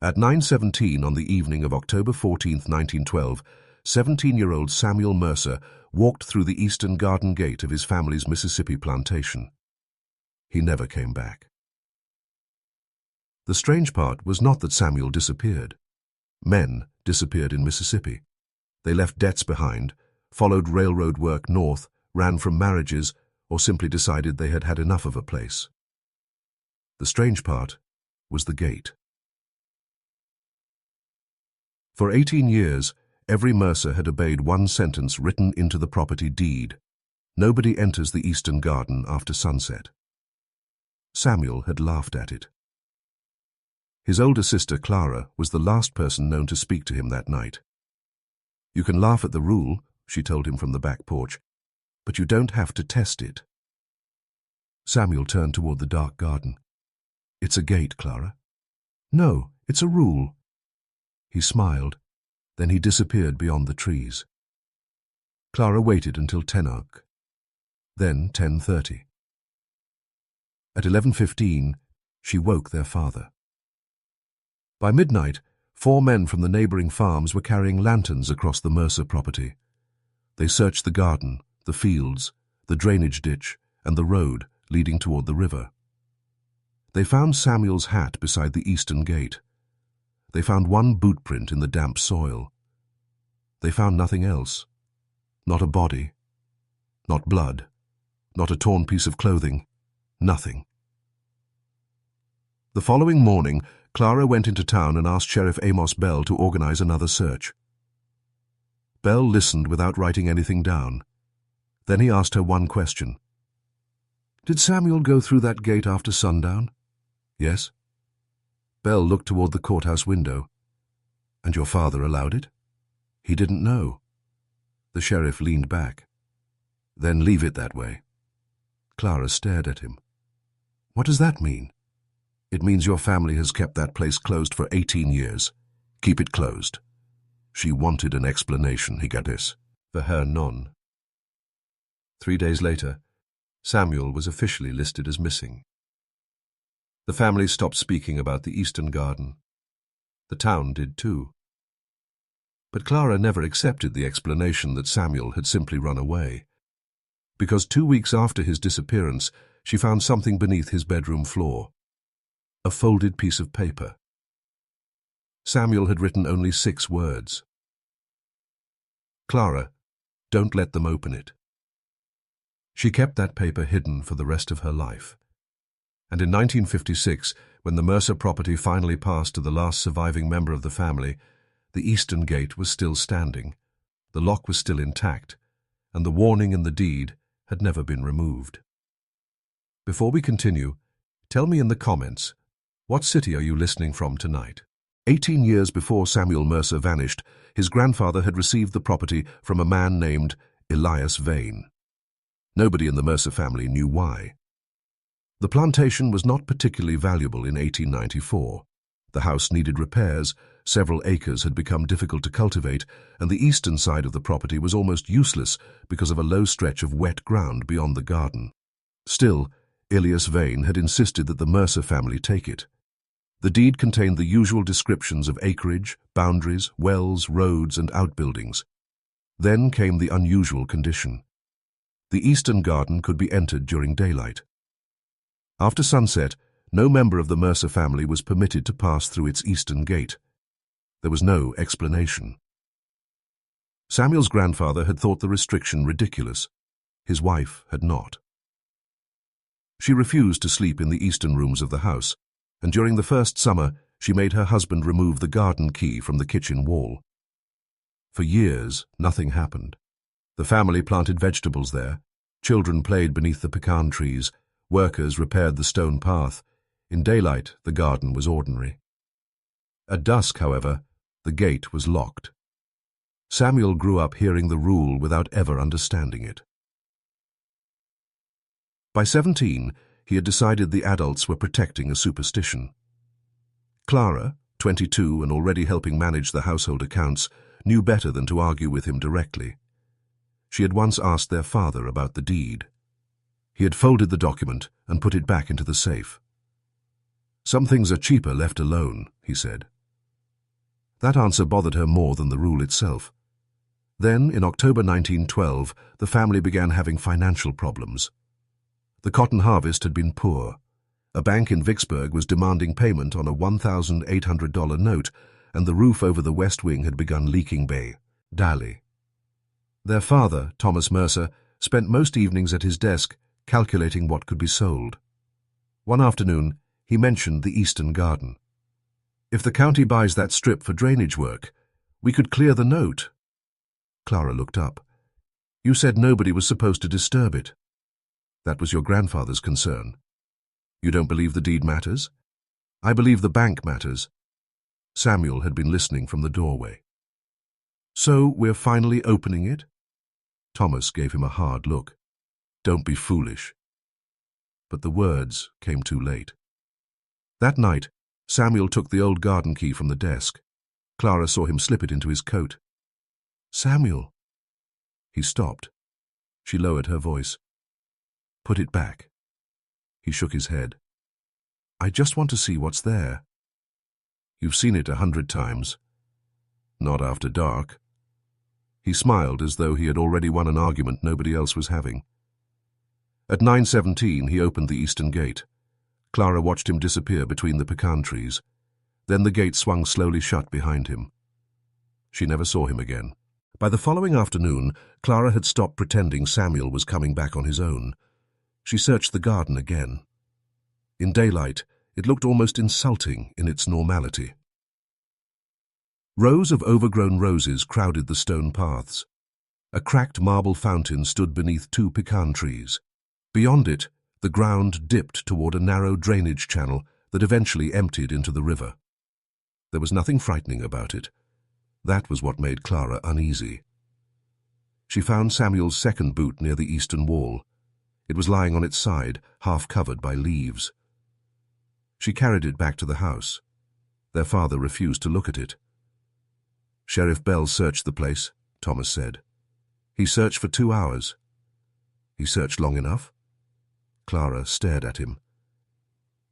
At 9:17 on the evening of October 14, 1912, 17-year-old Samuel Mercer walked through the eastern garden gate of his family's Mississippi plantation. He never came back. The strange part was not that Samuel disappeared. Men disappeared in Mississippi. They left debts behind, followed railroad work north, ran from marriages, or simply decided they had had enough of a place. The strange part was the gate. For 18 years, every Mercer had obeyed one sentence written into the property deed: nobody enters the eastern garden after sunset. Samuel had laughed at it. His older sister, Clara, was the last person known to speak to him that night. "You can laugh at the rule," she told him from the back porch, "but you don't have to test it." Samuel turned toward the dark garden. "It's a gate, Clara." "No, it's a rule." He smiled. Then he disappeared beyond the trees. Clara waited until 10 o'clock. Then 10:30. At 11:15, she woke their father. By midnight, 4 men from the neighboring farms were carrying lanterns across the Mercer property. They searched the garden, the fields, the drainage ditch, and the road leading toward the river. They found Samuel's hat beside the eastern gate. They found one boot print in the damp soil. They found nothing else. Not a body. Not blood. Not a torn piece of clothing. Nothing. The following morning, Clara went into town and asked Sheriff Amos Bell to organize another search. Bell listened without writing anything down. Then he asked her one question. "Did Samuel go through that gate after sundown?" "Yes." Bell looked toward the courthouse window. "And your father allowed it?" "He didn't know." The sheriff leaned back. "Then leave it that way." Clara stared at him. "What does that mean?" "It means your family has kept that place closed for 18 years. Keep it closed." She wanted an explanation, he got this. For her, none. 3 days later, Samuel was officially listed as missing. The family stopped speaking about the eastern garden. The town did too. But Clara never accepted the explanation that Samuel had simply run away. Because 2 weeks after his disappearance, she found something beneath his bedroom floor. A folded piece of paper. Samuel had written only 6 words. "Clara, don't let them open it." She kept that paper hidden for the rest of her life. And in 1956, when the Mercer property finally passed to the last surviving member of the family, the eastern gate was still standing, the lock was still intact, and the warning in the deed had never been removed. Before we continue, tell me in the comments, what city are you listening from tonight? 18 years before Samuel Mercer vanished, his grandfather had received the property from a man named Elias Vane. Nobody in the Mercer family knew why. The plantation was not particularly valuable in 1894. The house needed repairs, several acres had become difficult to cultivate, and the eastern side of the property was almost useless because of a low stretch of wet ground beyond the garden. Still, Elias Vane had insisted that the Mercer family take it. The deed contained the usual descriptions of acreage, boundaries, wells, roads, and outbuildings. Then came the unusual condition. The eastern garden could be entered during daylight. After sunset, no member of the Mercer family was permitted to pass through its eastern gate. There was no explanation. Samuel's grandfather had thought the restriction ridiculous. His wife had not. She refused to sleep in the eastern rooms of the house, and during the first summer, she made her husband remove the garden key from the kitchen wall. For years, nothing happened. The family planted vegetables there. Children played beneath the pecan trees. Workers repaired the stone path. In daylight, the garden was ordinary. At dusk, however, the gate was locked. Samuel grew up hearing the rule without ever understanding it. By 17, he had decided the adults were protecting a superstition. Clara, 22 and already helping manage the household accounts, knew better than to argue with him directly. She had once asked their father about the deed. He had folded the document and put it back into the safe. "Some things are cheaper left alone," he said. That answer bothered her more than the rule itself. Then, in October 1912, the family began having financial problems. The cotton harvest had been poor. A bank in Vicksburg was demanding payment on a $1,800 note, and the roof over the west wing had begun leaking daily. Their father, Thomas Mercer, spent most evenings at his desk calculating what could be sold. One afternoon, he mentioned the Eastern Garden. "If the county buys that strip for drainage work, we could clear the note." Clara looked up. "You said nobody was supposed to disturb it." "That was your grandfather's concern." "You don't believe the deed matters?" "I believe the bank matters." Samuel had been listening from the doorway. "So we're finally opening it?" Thomas gave him a hard look. "Don't be foolish." But the words came too late. That night, Samuel took the old garden key from the desk. Clara saw him slip it into his coat. "Samuel." He stopped. She lowered her voice. "Put it back." He shook his head. "I just want to see what's there." "You've seen it 100 times. Not after dark." He smiled as though he had already won an argument nobody else was having. At 9:17 he opened the eastern gate. Clara watched him disappear between the pecan trees. Then the gate swung slowly shut behind him. She never saw him again. By the following afternoon, Clara had stopped pretending Samuel was coming back on his own. She searched the garden again. In daylight, it looked almost insulting in its normality. Rows of overgrown roses crowded the stone paths. A cracked marble fountain stood beneath 2 pecan trees. Beyond it, the ground dipped toward a narrow drainage channel that eventually emptied into the river. There was nothing frightening about it. That was what made Clara uneasy. She found Samuel's second boot near the eastern wall. It was lying on its side, half covered by leaves. She carried it back to the house. Their father refused to look at it. "Sheriff Bell searched the place," Thomas said. "He searched for 2 hours." "He searched long enough?" Clara stared at him.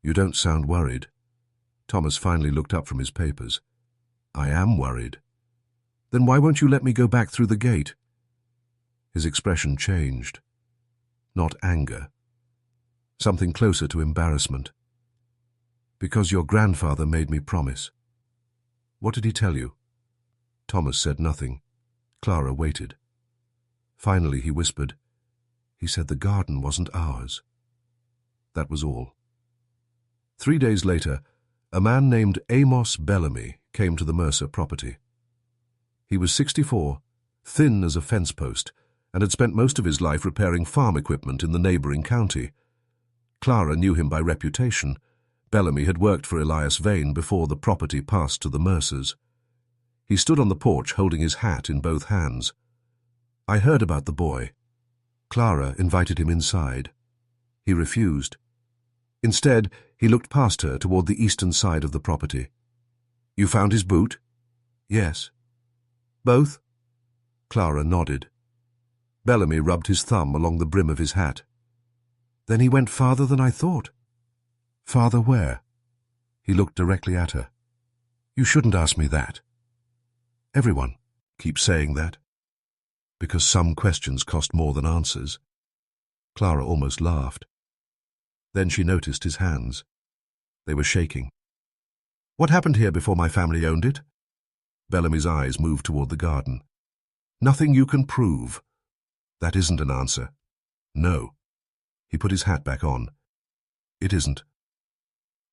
"You don't sound worried." Thomas finally looked up from his papers. "I am worried." "Then why won't you let me go back through the gate?" His expression changed. Not anger. Something closer to embarrassment. "Because your grandfather made me promise." "What did he tell you?" Thomas said nothing. Clara waited. Finally he whispered, "He said the garden wasn't ours." That was all. 3 days later, a man named Amos Bellamy came to the Mercer property. He was 64, thin as a fence post, and had spent most of his life repairing farm equipment in the neighboring county. Clara knew him by reputation. Bellamy had worked for Elias Vane before the property passed to the Mercers. He stood on the porch holding his hat in both hands. "I heard about the boy." Clara invited him inside. He refused. Instead, he looked past her toward the eastern side of the property. "You found his boot?" "Yes." "Both?" Clara nodded. Bellamy rubbed his thumb along the brim of his hat. "Then he went farther than I thought." "Farther where?" He looked directly at her. "You shouldn't ask me that." "Everyone keeps saying that." "Because some questions cost more than answers." Clara almost laughed. Then she noticed his hands. They were shaking. "What happened here before my family owned it?" Bellamy's eyes moved toward the garden. "Nothing you can prove." "That isn't an answer." "No." He put his hat back on. "It isn't."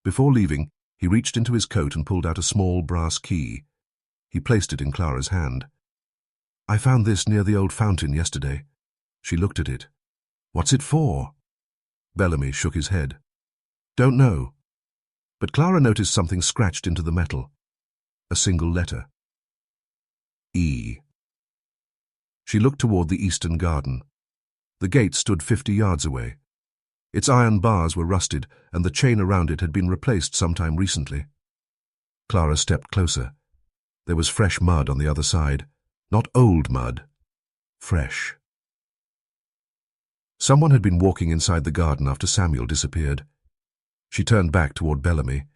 Before leaving, he reached into his coat and pulled out a small brass key. He placed it in Clara's hand. "I found this near the old fountain yesterday." She looked at it. "What's it for?" Bellamy shook his head. "Don't know." But Clara noticed something scratched into the metal. A single letter. E. She looked toward the eastern garden. The gate stood 50 yards away. Its iron bars were rusted, and the chain around it had been replaced sometime recently. Clara stepped closer. There was fresh mud on the other side. Not old mud. Fresh. Someone had been walking inside the garden after Samuel disappeared. She turned back toward Bellamy.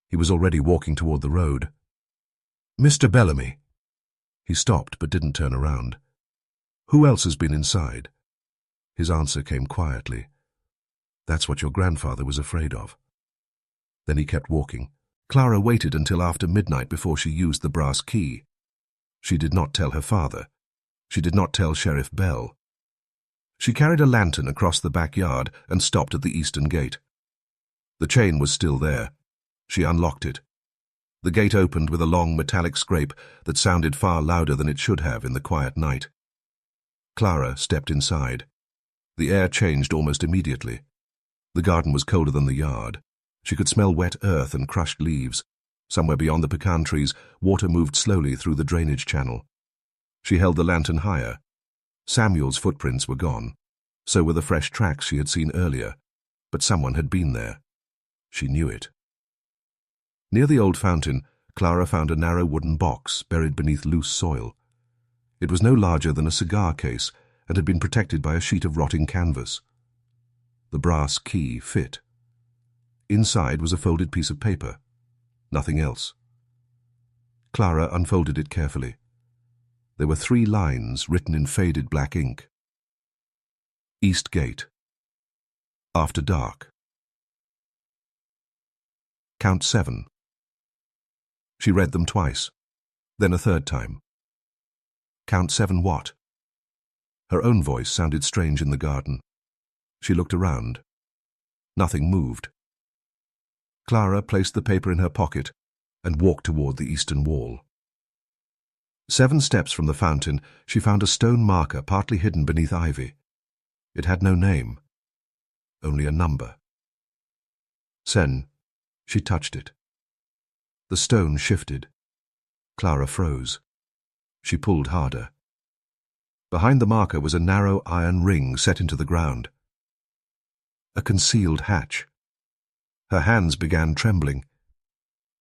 He was already walking toward the road. Mr. Bellamy. He stopped but didn't turn around. Who else has been inside? His answer came quietly. That's what your grandfather was afraid of. Then he kept walking. Clara waited until after midnight before she used the brass key. She did not tell her father. She did not tell Sheriff Bell. She carried a lantern across the backyard and stopped at the eastern gate. The chain was still there. She unlocked it. The gate opened with a long metallic scrape that sounded far louder than it should have in the quiet night. Clara stepped inside. The air changed almost immediately. The garden was colder than the yard. She could smell wet earth and crushed leaves. Somewhere beyond the pecan trees, water moved slowly through the drainage channel. She held the lantern higher. Samuel's footprints were gone. So were the fresh tracks she had seen earlier. But someone had been there. She knew it. Near the old fountain, Clara found a narrow wooden box buried beneath loose soil. It was no larger than a cigar case and had been protected by a sheet of rotting canvas. The brass key fit. Inside was a folded piece of paper. Nothing else. Clara unfolded it carefully. There were 3 lines written in faded black ink. East Gate. After dark. Count 7. She read them twice, then a third time. Count 7 what? Her own voice sounded strange in the garden. She looked around. Nothing moved. Clara placed the paper in her pocket and walked toward the eastern wall. 7 steps from the fountain, she found a stone marker partly hidden beneath ivy. It had no name, only a number. Sen. She touched it. The stone shifted. Clara froze. She pulled harder. Behind the marker was a narrow iron ring set into the ground. A concealed hatch. Her hands began trembling.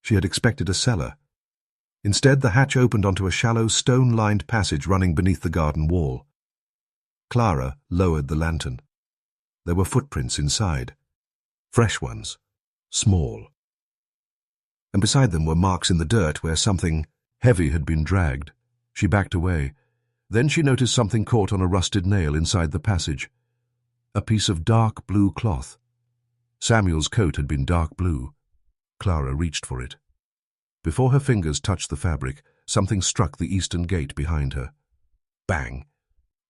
She had expected a cellar. Instead, the hatch opened onto a shallow, stone-lined passage running beneath the garden wall. Clara lowered the lantern. There were footprints inside. Fresh ones. Small. And beside them were marks in the dirt where something heavy had been dragged. She backed away. Then she noticed something caught on a rusted nail inside the passage. A piece of dark blue cloth. Samuel's coat had been dark blue. Clara reached for it. Before her fingers touched the fabric, something struck the eastern gate behind her. Bang!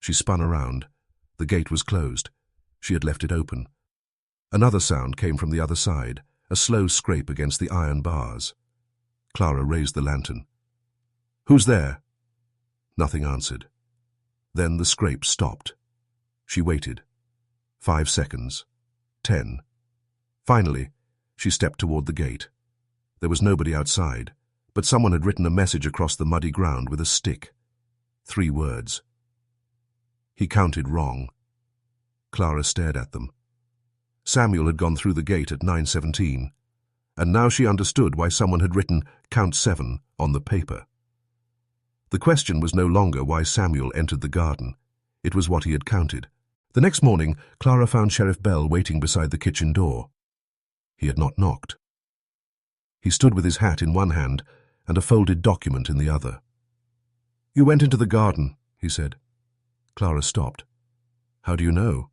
She spun around. The gate was closed. She had left it open. Another sound came from the other side, a slow scrape against the iron bars. Clara raised the lantern. "Who's there?" Nothing answered. Then the scrape stopped. She waited. 5 seconds. 10. Finally, she stepped toward the gate. There was nobody outside, but someone had written a message across the muddy ground with a stick. 3 words. He counted wrong. Clara stared at them. Samuel had gone through the gate at 9:17, and now she understood why someone had written Count 7 on the paper. The question was no longer why Samuel entered the garden. It was what he had counted. The next morning, Clara found Sheriff Bell waiting beside the kitchen door. He had not knocked. He stood with his hat in one hand and a folded document in the other. "You went into the garden," he said. Clara stopped. "How do you know?"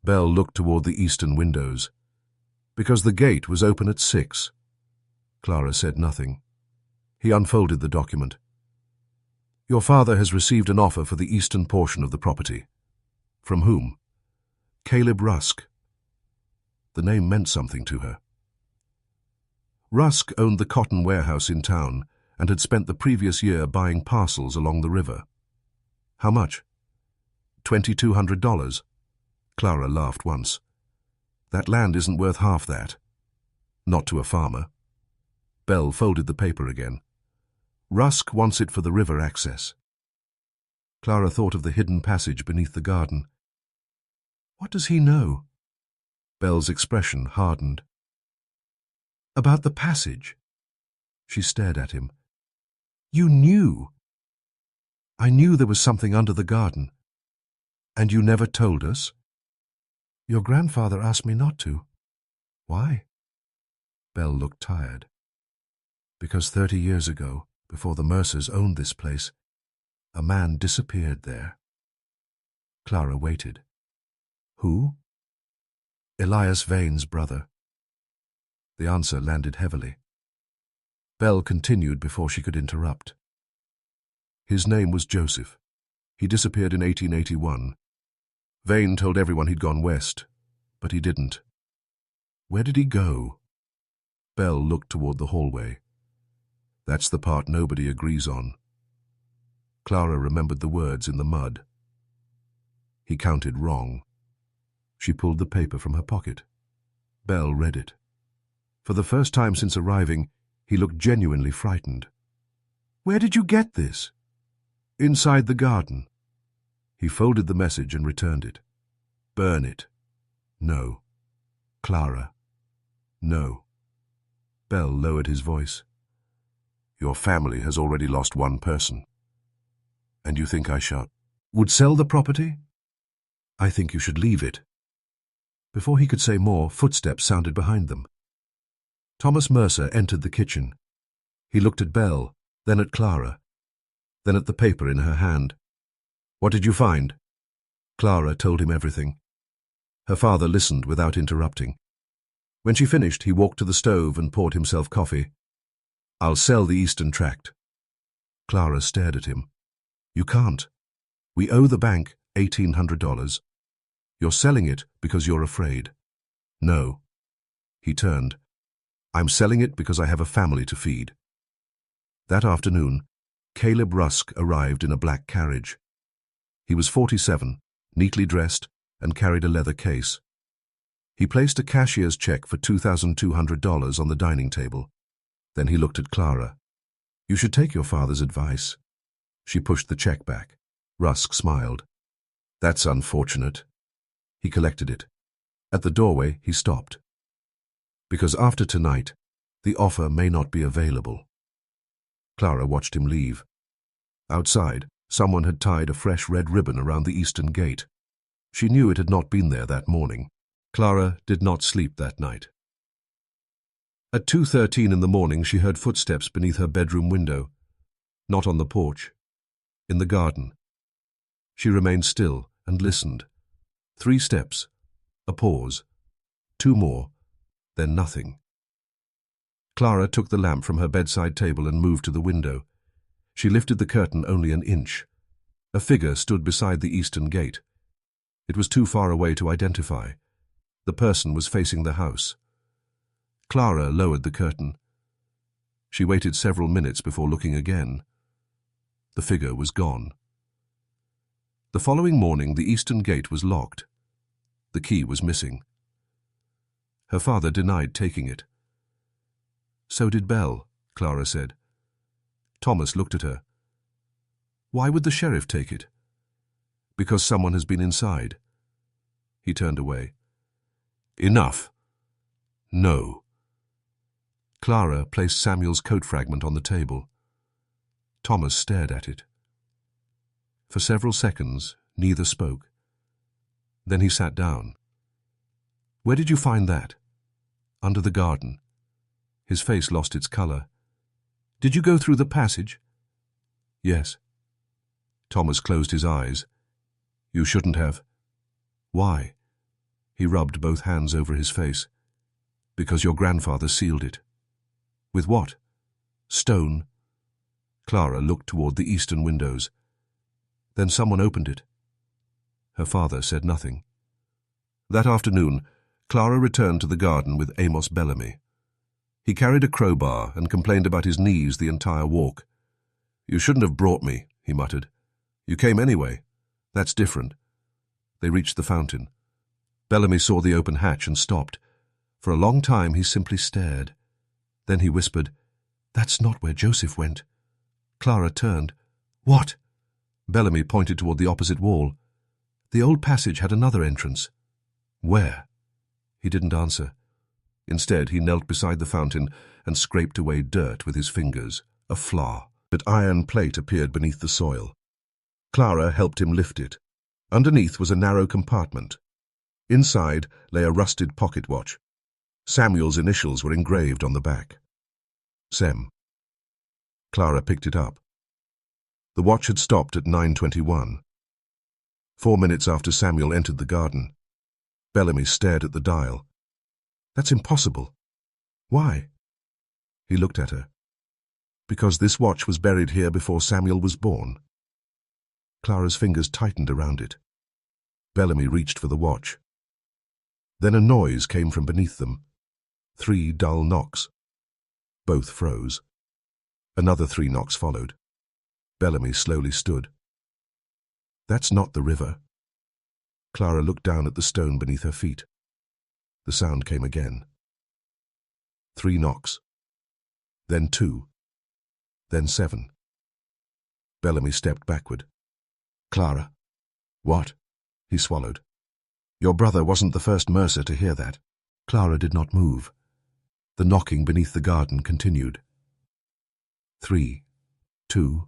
Bell looked toward the eastern windows. "Because the gate was open at 6. Clara said nothing. He unfolded the document. "Your father has received an offer for the eastern portion of the property." "From whom?" "Caleb Rusk." The name meant something to her. Rusk owned the cotton warehouse in town and had spent the previous year buying parcels along the river. "How much?" $2,200. Clara laughed once. "That land isn't worth half that." "Not to a farmer." Bell folded the paper again. "Rusk wants it for the river access." Clara thought of the hidden passage beneath the garden. What does he know? Bell's expression hardened. "About the passage?" She stared at him. "You knew?" "I knew there was something under the garden." "And you never told us?" "Your grandfather asked me not to." "Why?" Bell looked tired. "Because 30 years ago, before the Mercers owned this place, a man disappeared there. Clara waited. Who? Elias Vane's brother. The answer landed heavily. Belle continued before she could interrupt. His name was Joseph. He disappeared in 1881. Vane told everyone he'd gone west, but he didn't. Where did he go? Belle looked toward the hallway. That's the part nobody agrees on. Clara remembered the words in the mud. He counted wrong. She pulled the paper from her pocket. Belle read it. For the first time since arriving, he looked genuinely frightened. Where did you get this? Inside the garden. He folded the message and returned it. Burn it. No. Clara. No. Belle lowered his voice. Your family has already lost one person. And you think I would sell the property? I think you should leave it. Before he could say more, footsteps sounded behind them. Thomas Mercer entered the kitchen. He looked at Belle, then at Clara, then at the paper in her hand. What did you find? Clara told him everything. Her father listened without interrupting. When she finished, he walked to the stove and poured himself coffee. I'll sell the Eastern Tract. Clara stared at him. You can't. We owe the bank $1,800. You're selling it because you're afraid. No. He turned. I'm selling it because I have a family to feed. That afternoon, Caleb Rusk arrived in a black carriage. He was 47, neatly dressed, and carried a leather case. He placed a cashier's check for $2,200 on the dining table. Then he looked at Clara. You should take your father's advice. She pushed the check back. Rusk smiled. That's unfortunate. He collected it. At the doorway, he stopped. Because after tonight, the offer may not be available. Clara watched him leave. Outside, someone had tied a fresh red ribbon around the eastern gate. She knew it had not been there that morning. Clara did not sleep that night. At 2:13 in the morning, she heard footsteps beneath her bedroom window. Not on the porch. In the garden. She remained still and listened. 3 steps. A pause. 2 more. Then nothing. Clara took the lamp from her bedside table and moved to the window. She lifted the curtain only an inch. A figure stood beside the eastern gate. It was too far away to identify. The person was facing the house. Clara lowered the curtain. She waited several minutes before looking again. The figure was gone. The following morning, the eastern gate was locked. The key was missing. Her father denied taking it. So did Belle, Clara said. Thomas looked at her. Why would the sheriff take it? Because someone has been inside. He turned away. Enough. No. Clara placed Samuel's coat fragment on the table. Thomas stared at it. For several seconds, neither spoke. Then he sat down. Where did you find that? Under the garden. His face lost its color. Did you go through the passage? Yes. Thomas closed his eyes. You shouldn't have. Why? He rubbed both hands over his face. Because your grandfather sealed it. With what? Stone. Clara looked toward the eastern windows. Then someone opened it. Her father said nothing. That afternoon, Clara returned to the garden with Amos Bellamy. He carried a crowbar and complained about his knees the entire walk. You shouldn't have brought me, he muttered. You came anyway. That's different. They reached the fountain. Bellamy saw the open hatch and stopped. For a long time he simply stared. Then he whispered, That's not where Joseph went. Clara turned. What? Bellamy pointed toward the opposite wall. The old passage had another entrance. Where? He didn't answer. Instead, he knelt beside the fountain and scraped away dirt with his fingers, a flaw. An iron plate appeared beneath the soil. Clara helped him lift it. Underneath was a narrow compartment. Inside lay a rusted pocket watch. Samuel's initials were engraved on the back. Sem. Clara picked it up. The watch had stopped at 9:21. 4 minutes after Samuel entered the garden. Bellamy stared at the dial. That's impossible. Why? He looked at her. Because this watch was buried here before Samuel was born. Clara's fingers tightened around it. Bellamy reached for the watch. Then a noise came from beneath them. 3 dull knocks. Both froze. Another 3 knocks followed. Bellamy slowly stood. That's not the river. Clara looked down at the stone beneath her feet. The sound came again. 3 knocks. Then 2. Then 7. Bellamy stepped backward. Clara. What? He swallowed. Your brother wasn't the first Mercer to hear that. Clara did not move. The knocking beneath the garden continued. 3, 2,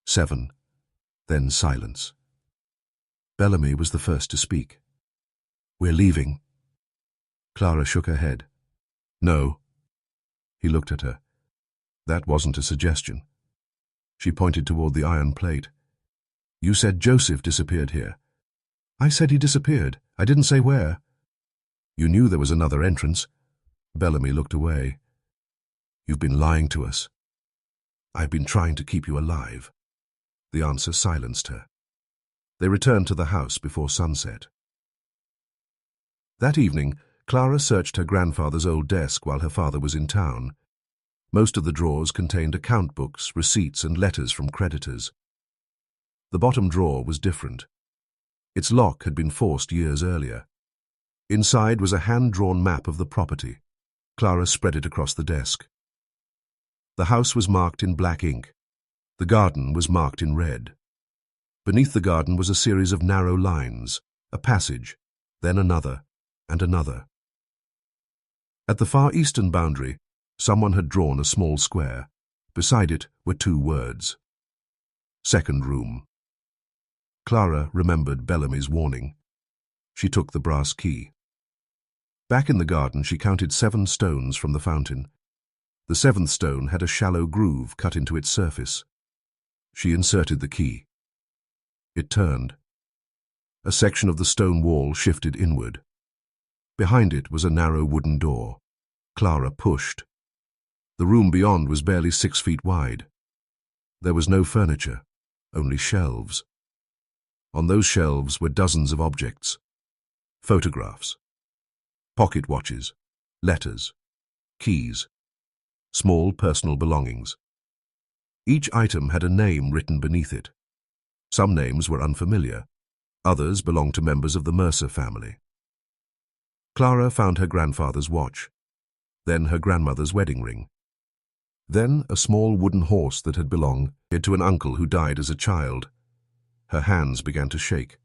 7, then silence. Bellamy was the first to speak. We're leaving. Clara shook her head. No. He looked at her. That wasn't a suggestion. She pointed toward the iron plate. You said Joseph disappeared here. I said he disappeared. I didn't say where. You knew there was another entrance. Bellamy looked away. You've been lying to us. I've been trying to keep you alive. The answer silenced her. They returned to the house before sunset. That evening, Clara searched her grandfather's old desk while her father was in town. Most of the drawers contained account books, receipts, and letters from creditors. The bottom drawer was different. Its lock had been forced years earlier. Inside was a hand-drawn map of the property. Clara spread it across the desk. The house was marked in black ink. The garden was marked in red. Beneath the garden was a series of narrow lines, a passage, then another, and another. At the far eastern boundary, someone had drawn a small square. Beside it were 2 words. Second room. Clara remembered Bellamy's warning. She took the brass key. Back in the garden, she counted 7 stones from the fountain. The 7th stone had a shallow groove cut into its surface. She inserted the key. It turned. A section of the stone wall shifted inward. Behind it was a narrow wooden door. Clara pushed. The room beyond was barely 6 feet wide. There was no furniture, only shelves. On those shelves were dozens of objects. Photographs, pocket watches, letters, keys, small personal belongings. Each item had a name written beneath it. Some names were unfamiliar. Others belonged to members of the Mercer family. Clara found her grandfather's watch, then her grandmother's wedding ring. Then a small wooden horse that had belonged to an uncle who died as a child. Her hands began to shake.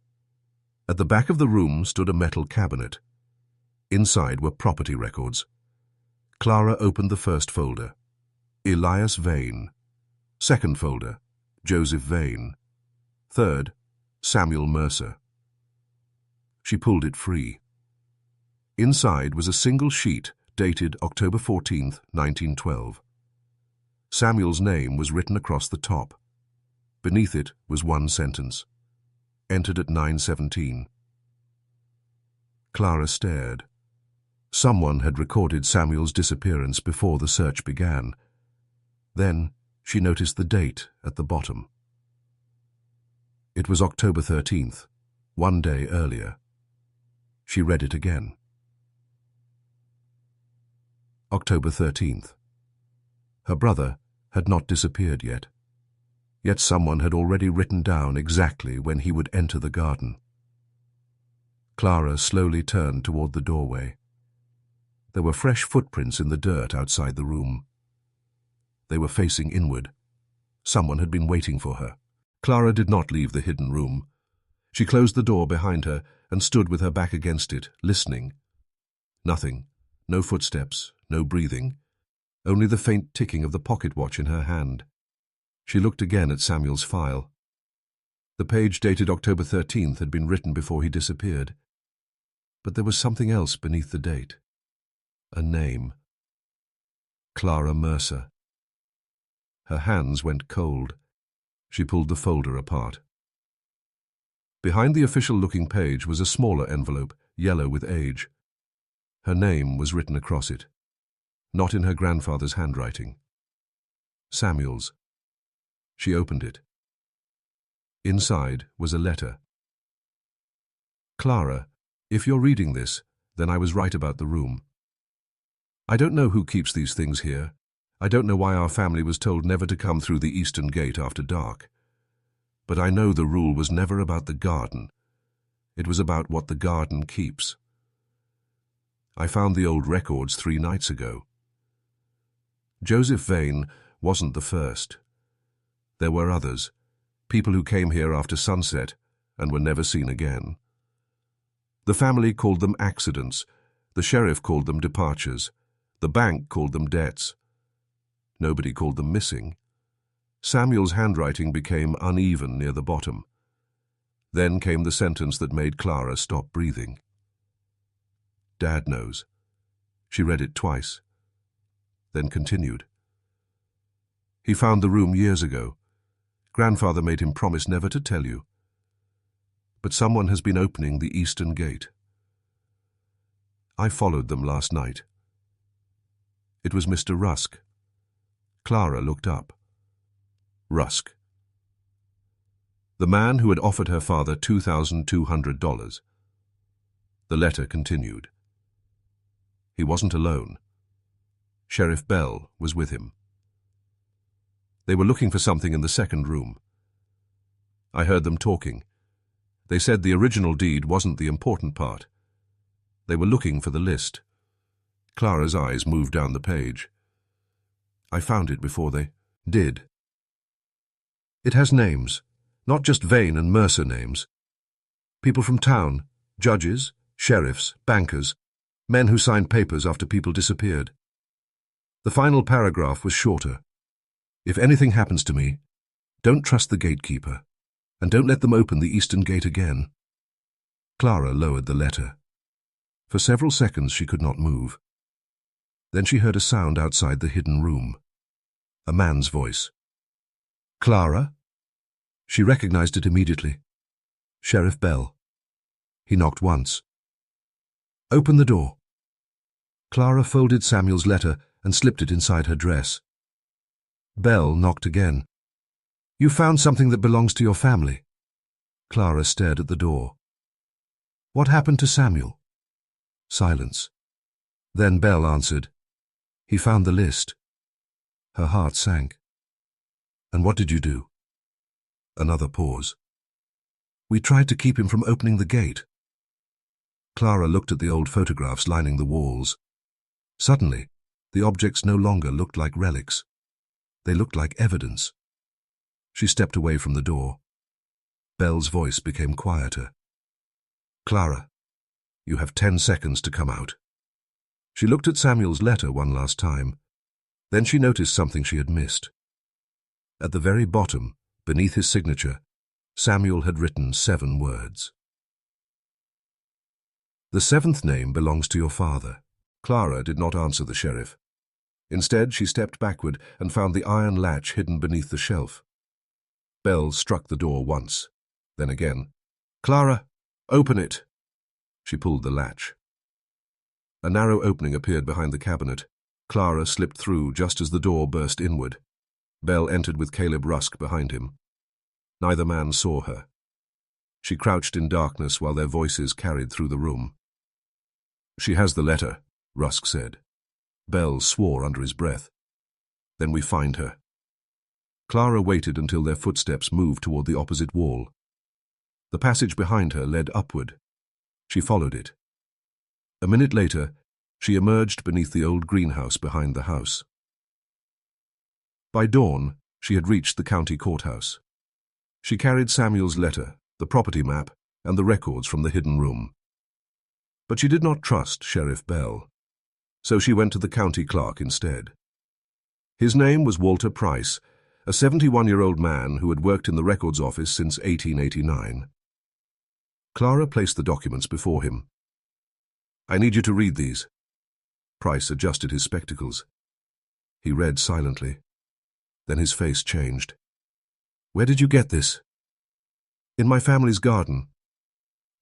At the back of the room stood a metal cabinet. Inside were property records. Clara opened the first folder. Elias Vane. Second folder, Joseph Vane. Third, Samuel Mercer. She pulled it free. Inside was a single sheet dated October 14th, 1912. Samuel's name was written across the top. Beneath it was one sentence. Entered at 9:17. Clara stared. Someone had recorded Samuel's disappearance before the search began. Then she noticed the date at the bottom. It was October 13th, 1 day earlier. She read it again. October 13th. Her brother had not disappeared yet. Yet someone had already written down exactly when he would enter the garden. Clara slowly turned toward the doorway. There were fresh footprints in the dirt outside the room. They were facing inward. Someone had been waiting for her. Clara did not leave the hidden room. She closed the door behind her and stood with her back against it, listening. Nothing. No footsteps, no breathing. Only the faint ticking of the pocket watch in her hand. She looked again at Samuel's file. The page dated October 13th had been written before he disappeared. But there was something else beneath the date. A name. Clara Mercer. Her hands went cold. She pulled the folder apart. Behind the official-looking page was a smaller envelope, yellow with age. Her name was written across it, not in her grandfather's handwriting. Samuels. She opened it. Inside was a letter. Clara, if you're reading this, then I was right about the room. I don't know who keeps these things here. I don't know why our family was told never to come through the eastern gate after dark. But I know the rule was never about the garden. It was about what the garden keeps. I found the old records 3 nights ago. Joseph Vane wasn't the first. There were others, people who came here after sunset and were never seen again. The family called them accidents. The sheriff called them departures. The bank called them debts. Nobody called them missing. Samuel's handwriting became uneven near the bottom. Then came the sentence that made Clara stop breathing. Dad knows. She read it twice, then continued. He found the room years ago. Grandfather made him promise never to tell you. But someone has been opening the eastern gate. I followed them last night. It was Mr. Rusk. Clara looked up. Rusk. The man who had offered her father $2,200. The letter continued. He wasn't alone. Sheriff Bell was with him. They were looking for something in the second room. I heard them talking. They said the original deed wasn't the important part. They were looking for the list. Clara's eyes moved down the page. I found it before they did. It has names, not just Vane and Mercer names. People from town, judges, sheriffs, bankers, men who signed papers after people disappeared. The final paragraph was shorter. If anything happens to me, don't trust the gatekeeper, and don't let them open the eastern gate again. Clara lowered the letter. For several seconds she could not move. Then she heard a sound outside the hidden room. A man's voice. Clara? She recognized it immediately. Sheriff Bell. He knocked once. Open the door. Clara folded Samuel's letter and slipped it inside her dress. Bell knocked again. You found something that belongs to your family. Clara stared at the door. What happened to Samuel? Silence. Then Bell answered. He found the list. Her heart sank. And what did you do? Another pause. We tried to keep him from opening the gate. Clara looked at the old photographs lining the walls. Suddenly, the objects no longer looked like relics. They looked like evidence. She stepped away from the door. Bell's voice became quieter. Clara, you have 10 seconds to come out. She looked at Samuel's letter one last time. Then she noticed something she had missed. At the very bottom, beneath his signature, Samuel had written 7 words. The 7th name belongs to your father. Clara did not answer the sheriff. Instead, she stepped backward and found the iron latch hidden beneath the shelf. Bell struck the door once, then again. Clara, open it. She pulled the latch. A narrow opening appeared behind the cabinet. Clara slipped through just as the door burst inward. Bell entered with Caleb Rusk behind him. Neither man saw her. She crouched in darkness while their voices carried through the room. She has the letter, Rusk said. Bell swore under his breath. Then we find her. Clara waited until their footsteps moved toward the opposite wall. The passage behind her led upward. She followed it. A minute later, she emerged beneath the old greenhouse behind the house. By dawn, she had reached the county courthouse. She carried Samuel's letter, the property map, and the records from the hidden room. But she did not trust Sheriff Bell, so she went to the county clerk instead. His name was Walter Price, a 71-year-old man who had worked in the records office since 1889. Clara placed the documents before him. I need you to read these. Price adjusted his spectacles. He read silently. Then his face changed. "Where did you get this?" "In my family's garden."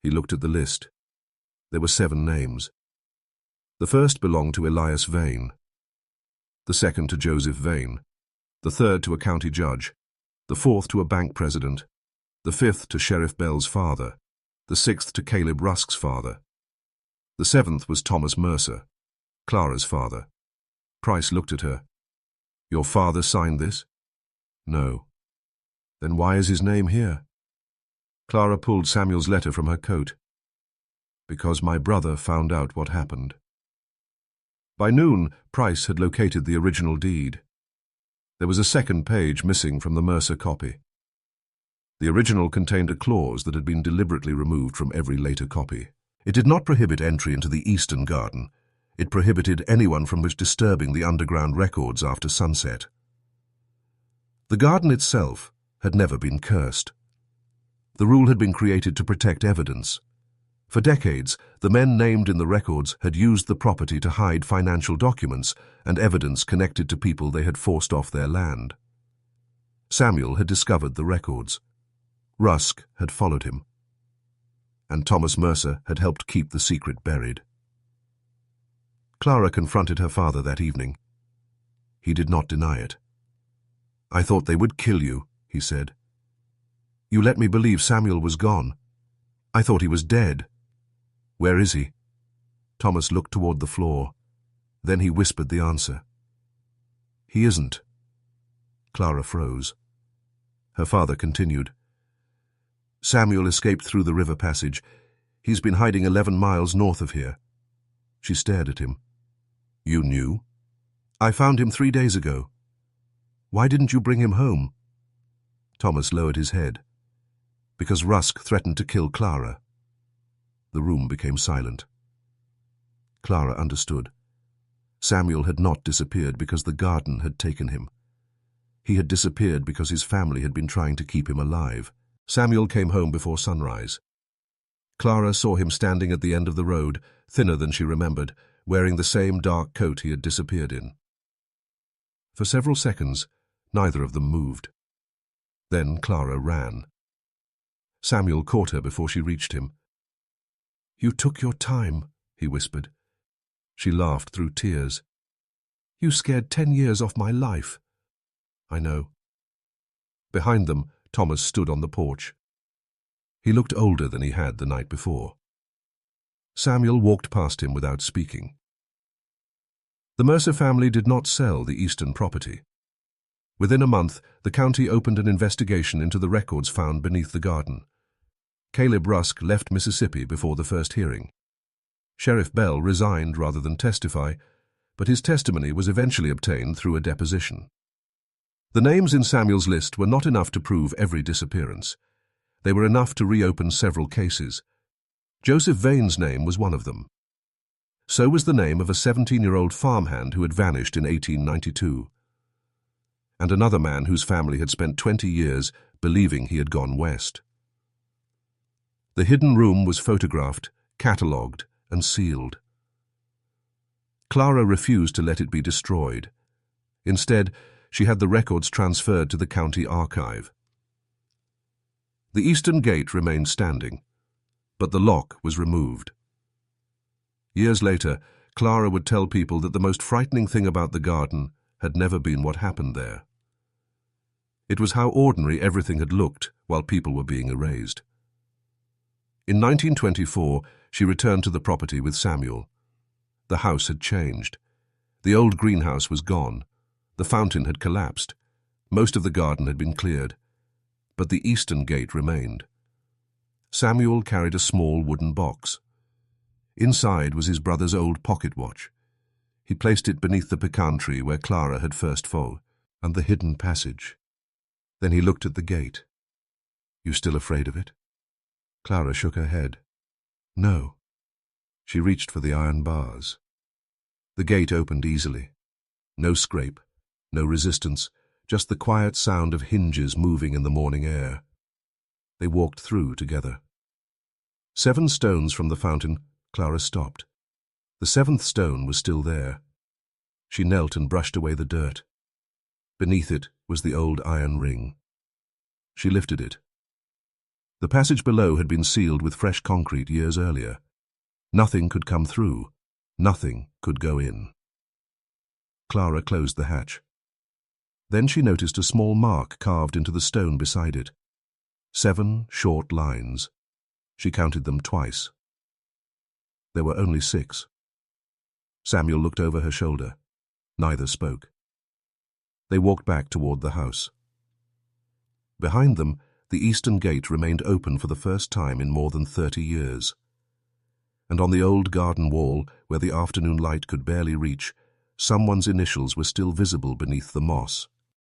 He looked at the list. There were 7 names. The first belonged to Elias Vane, the second to Joseph Vane, the third to a county judge, the fourth to a bank president, the fifth to Sheriff Bell's father, the sixth to Caleb Rusk's father. The seventh was Thomas Mercer, Clara's father. Price looked at her. "Your father signed this?" "No." "Then why is his name here?" Clara pulled Samuel's letter from her coat. "Because my brother found out what happened." By noon, Price had located the original deed. There was a second page missing from the Mercer copy. The original contained a clause that had been deliberately removed from every later copy. It did not prohibit entry into the eastern garden. It prohibited anyone from disturbing the underground records after sunset. The garden itself had never been cursed. The rule had been created to protect evidence. For decades, the men named in the records had used the property to hide financial documents and evidence connected to people they had forced off their land. Samuel had discovered the records. Rusk had followed him. And Thomas Mercer had helped keep the secret buried. Clara confronted her father that evening. He did not deny it. "I thought they would kill you," he said. "You let me believe Samuel was gone. I thought he was dead. Where is he?" Thomas looked toward the floor. Then he whispered the answer. "He isn't." Clara froze. Her father continued. "Samuel escaped through the river passage. He's been hiding 11 miles north of here." She stared at him. "You knew?" "I found him 3 days ago." "Why didn't you bring him home?" Thomas lowered his head. "Because Rusk threatened to kill Clara." The room became silent. Clara understood. Samuel had not disappeared because the garden had taken him. He had disappeared because his family had been trying to keep him alive. Samuel came home before sunrise. Clara saw him standing at the end of the road, thinner than she remembered, wearing the same dark coat he had disappeared in. For several seconds, neither of them moved. Then Clara ran. Samuel caught her before she reached him. "You took your time," he whispered. She laughed through tears. "You scared 10 years off my life." "I know." Behind them, Thomas stood on the porch. He looked older than he had the night before. Samuel walked past him without speaking. The Mercer family did not sell the eastern property. Within a month, the county opened an investigation into the records found beneath the garden. Caleb Rusk left Mississippi before the first hearing. Sheriff Bell resigned rather than testify, but his testimony was eventually obtained through a deposition. The names in Samuel's list were not enough to prove every disappearance. They were enough to reopen several cases. Joseph Vane's name was one of them. So was the name of a 17-year-old farmhand who had vanished in 1892. And another man whose family had spent 20 years believing he had gone west. The hidden room was photographed, catalogued, and sealed. Clara refused to let it be destroyed. Instead, she had the records transferred to the county archive. The eastern gate remained standing, but the lock was removed. Years later, Clara would tell people that the most frightening thing about the garden had never been what happened there. It was how ordinary everything had looked while people were being erased. In 1924, she returned to the property with Samuel. The house had changed. The old greenhouse was gone. The fountain had collapsed. Most of the garden had been cleared. But the eastern gate remained. Samuel carried a small wooden box. Inside was his brother's old pocket watch. He placed it beneath the pecan tree where Clara had first fallen, and the hidden passage. Then he looked at the gate. "You still afraid of it?" Clara shook her head. "No." She reached for the iron bars. The gate opened easily. No scrape, no resistance, just the quiet sound of hinges moving in the morning air. They walked through together. 7 stones from the fountain, Clara stopped. The 7th stone was still there. She knelt and brushed away the dirt. Beneath it was the old iron ring. She lifted it. The passage below had been sealed with fresh concrete years earlier. Nothing could come through. Nothing could go in. Clara closed the hatch. Then she noticed a small mark carved into the stone beside it. 7 short lines. She counted them twice. There were only 6. Samuel looked over her shoulder. Neither spoke. They walked back toward the house. Behind them, the eastern gate remained open for the first time in more than 30 years. And on the old garden wall, where the afternoon light could barely reach, someone's initials were still visible beneath the moss.